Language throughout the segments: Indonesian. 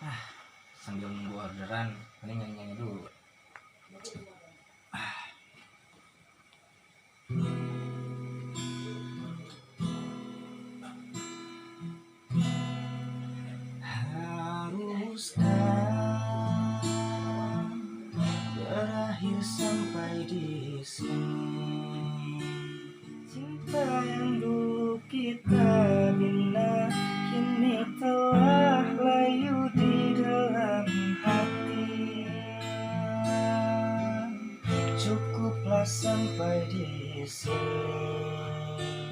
Ah, sambil nunggu orderan, ini nyanyi-nyanyi dulu. Haruskah berakhir sampai di sini? Cinta yang dulu kita bina kini telah layu di dalam hati. Cukuplah sampai di sini.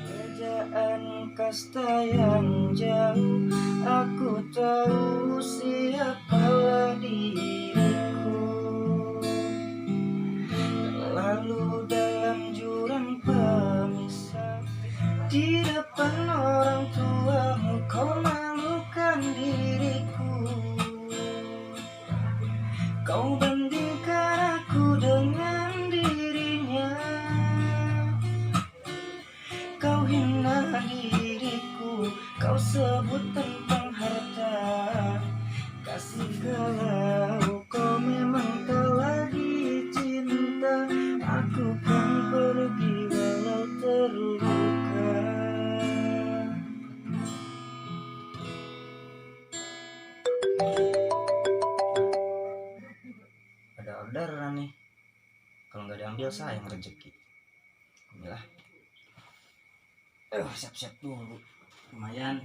Kerajaan kasta yang jauh, aku tahu siapalah diriku. Lalu dalam jurang pemisah, di depan orang tuamu kau malukan diriku. Kau bandingkan aku dengan dirinya, kau hina diriku, kau sebut tentang harta. Kasih kalau kau memang tak lagi cinta, aku kan pergi walau terluka. Ada orderan nih, kalau nggak diambil sayang rezeki. Inilah. Siap-siap dulu, lumayan.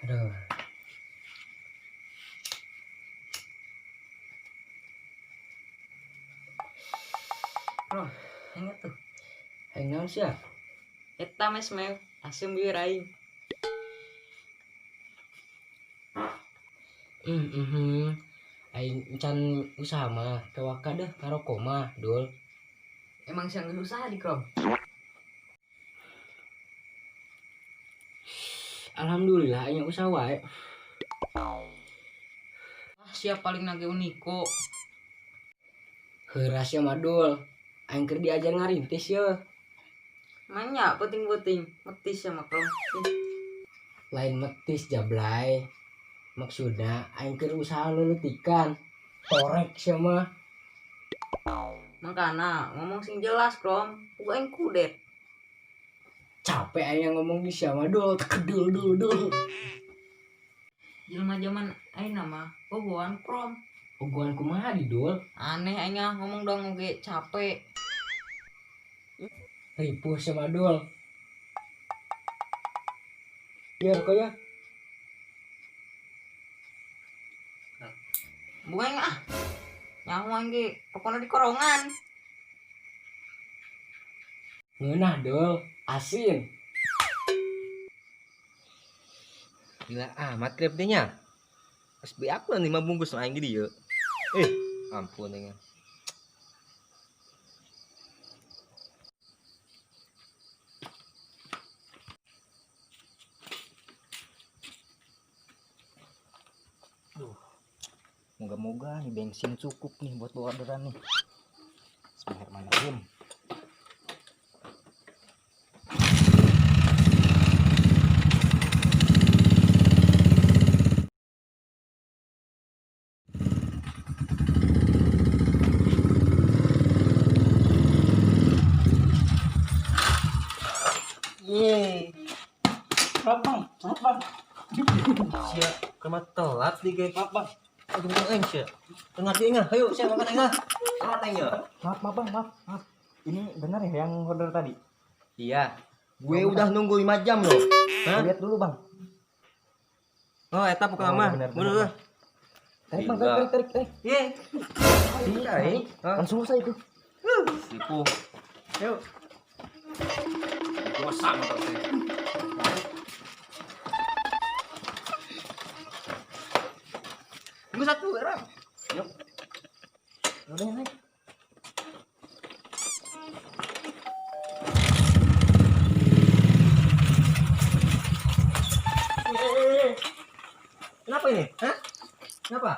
Aduh. Bro, ingat tuh. Hangout siap. Eta mes meu asem bieu aing. Aing can usaha mah tewaka deh ngarokok mah, Dul. Emang siang usaha di Krom. Alhamdulillah aing usaha wae. Siap paling nage uniko. Heuras ya mah, Dul. Aing keur diajar ngarintis ye. Manya penting-penting metis sama Krom. Lain metis jablay. Maksudna aing keur usaha leletikan. Torek sia mah. Makana ngomong sing jelas Krom, ku aing kudet. Capek aing ngomong di sia mah, Dul. Tekedul dul. Jelema zaman ayeuna mah boboan Krom. Ogoan kumaha di, Dul? Aneh aing ngomong dong oge capek. Ripuh sama Dul. Ya kok ya. Bukan ah. Nyaho aing ge pokona di korongan. Ngeunah, Dul. Asin. Gila amat krep deh nya. Pas beli aku 5 bungkus aing di dieu. Ampun ya. Moga-moga nih bensin cukup nih buat bawa orderan nih. Bismillahirrahmanirrahim. Yeay. Bang. Siap, kemat telat di game Bang. Aduh, aing sia. Tengah dia enggak? Ayo, saya makan enggak? Telat aing ya. Maaf. Ini benar ya yang order tadi? Iya. Gue udah nunggu 5 jam loh. Hah? Lihat dulu, Bang. Oh, eta bukan lama. Bener. Tarik, Bang, tarik. Ye. Tarik. Langsung usah itu. Tipu. Yuk. Puasa motor saya. Gue satu orang. Yuk. Udah naik. Kenapa ini? Hah? Kenapa?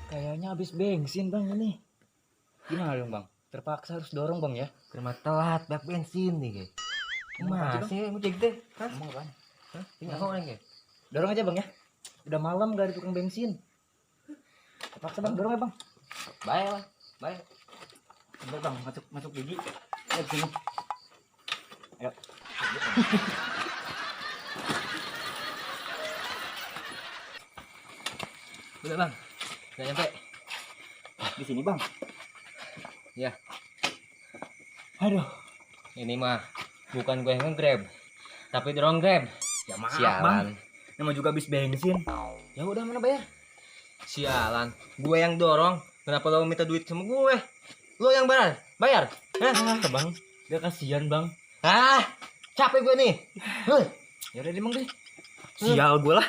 Kayaknya habis bensin bang ini. Gimana dong bang? Terpaksa harus dorong bang ya. Karena telat bak bensin nih guys. Masih ngejek deh. Hah? Ngomong apaan? Hah? Tinggal orang ya. Dorong aja bang ya. Udah malam gak ada tukang bensin. Terpaksa bang, dorong ya bang. Baik lah, baik. Coba bang, masuk gigi. Ayo sini. Ayo. Udah bang, udah nyampe. Di sini bang. Ya. Aduh, ini mah bukan gue yang nge-grab, tapi dorong grab. Ya maaf bang. Nama juga habis bensin. Ya udah mana bayar? Sialan, gue yang dorong. Kenapa lo minta duit sama gue? Lo yang bayar? Hah? Bang, gak kasihan bang. Capek gue nih. Ya udah deh bang deh. Sial gue lah.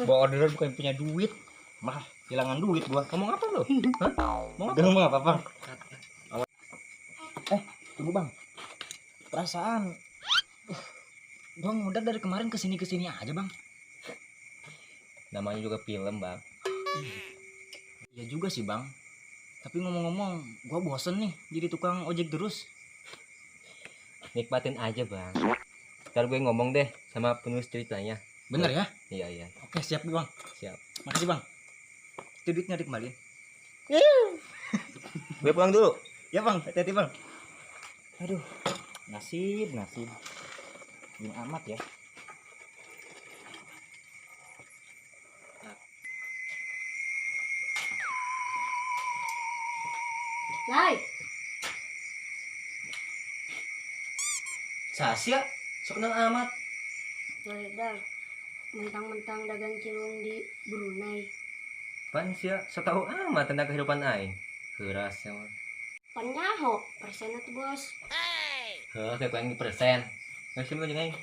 Bawa orderan bukan punya duit. Mah, hilangan duit gua. Ngomong apa lo? Hah? Ngomong apa bang? Tunggu bang. Perasaan gua udah dari kemarin kesini aja bang. Namanya juga film bang. Iya juga sih bang. Tapi ngomong-ngomong, gua bosen nih jadi tukang ojek terus. Nikmatin aja bang. Ntar gue ngomong deh sama penulis ceritanya. Bener ya? Iya. Oke siap bang. Siap. Makasih bang. Itu duitnya dikembaliin. Gue pulang dulu. Ya bang, hati-hati bang. Aduh, nasib. Gini amat ya. Lai, Sasya, sok kenal amat. Ledar, mentang-mentang dagang cilung di Brunei. Pan sia, sok tahu amat tentang kehidupan aing. Keras ya. Panyaho, persennya tuh bos. Kayak yang persen. Ngasih mau jeung aing.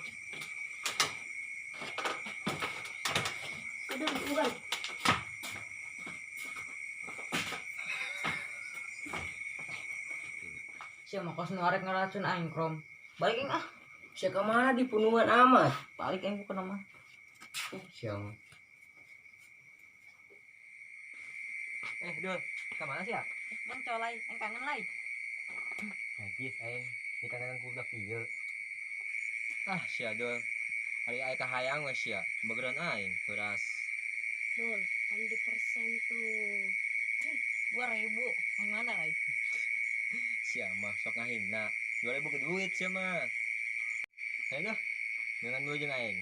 Aduh, bukan. Siapa kos ngarek ngeracun aing krom. Balikin ah. Siapa mana di penuhan amat? Balik aing bukan nama. Siapa? Dul, kemana sih ya? Bang colai, aing kangen lai. Najis aing, di kangen budak ieu. Sia Dul. Hari aing kahayang we sia, begeran aing keras. Dul, kan di persen tuh. 2.000. Yang mana lai? Sia mah sok ngahina. 2.000 ke duit sia mah. Ayo dah. Dengan dulu jeung aing.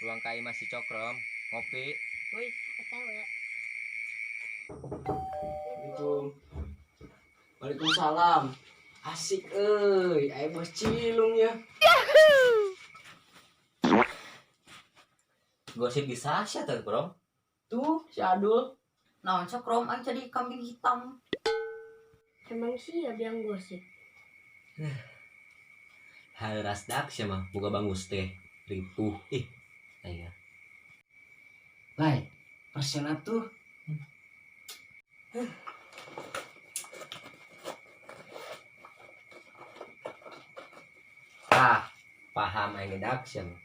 Ruang kai masih cokrom, ngopi. Woi, Tahu ya. Assalamualaikum. Waalaikumsalam. Asik aya bos cilung ya. Gosip di Sasha tuh, Bro. Tuh si Adul. naon sok krom aing jadi kambing hitam. Emang sih ya yang gosip. Haras dak sia mah boga bangus teh. Ripuh. Aya. Lai, persennya tuh Paham aing dak sia mah.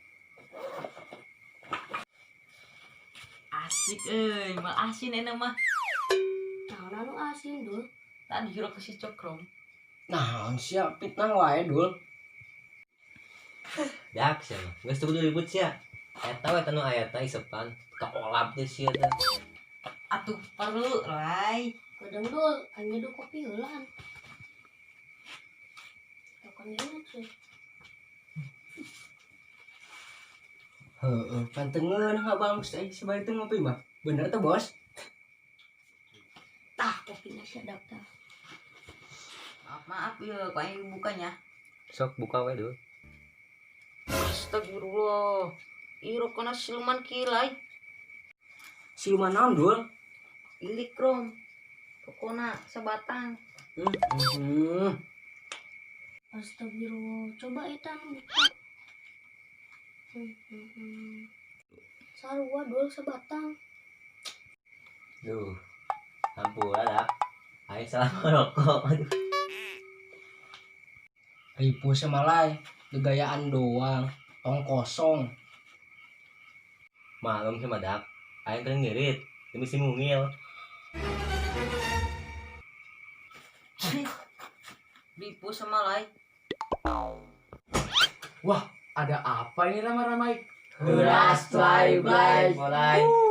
Asik mal asin enak mah. Nah, lalu asin dul. Tadi hiro ke si cokrom. naon sia fitnah wae Dul. Dak sia mah. Geus teu kudu ribut sia. Eta we tanu aya teh isepan ka olap teh sia teh. Atuh perlu lai. Kadang dul, hanya do kopi heula. Takon enak sih. Heeh, pantengeun abang mesti sabari teu ngopi mah. Bener tuh bos. Tah, kopinya sedap tah. Maaf ya, kau yang bukanya. Sok buka we dulu. Astagfirullah. Iro kena siluman kilai. Siluman naon Dul? Ilik krom. Pokona sebatang. Astagfirullah, coba eta nu buka. Sarua dul sebatang. Duh. Ampun dak. Aing salah ngerokok. Aduh. Ribu semalai, gegayaan doang, tong kosong. Malum sama dak. Aing teh ngirit, demi si mungil. Dipu sama Lai. Wah, ada apa ini ramai-ramai? Ulas, Lai, Lai. Mulai.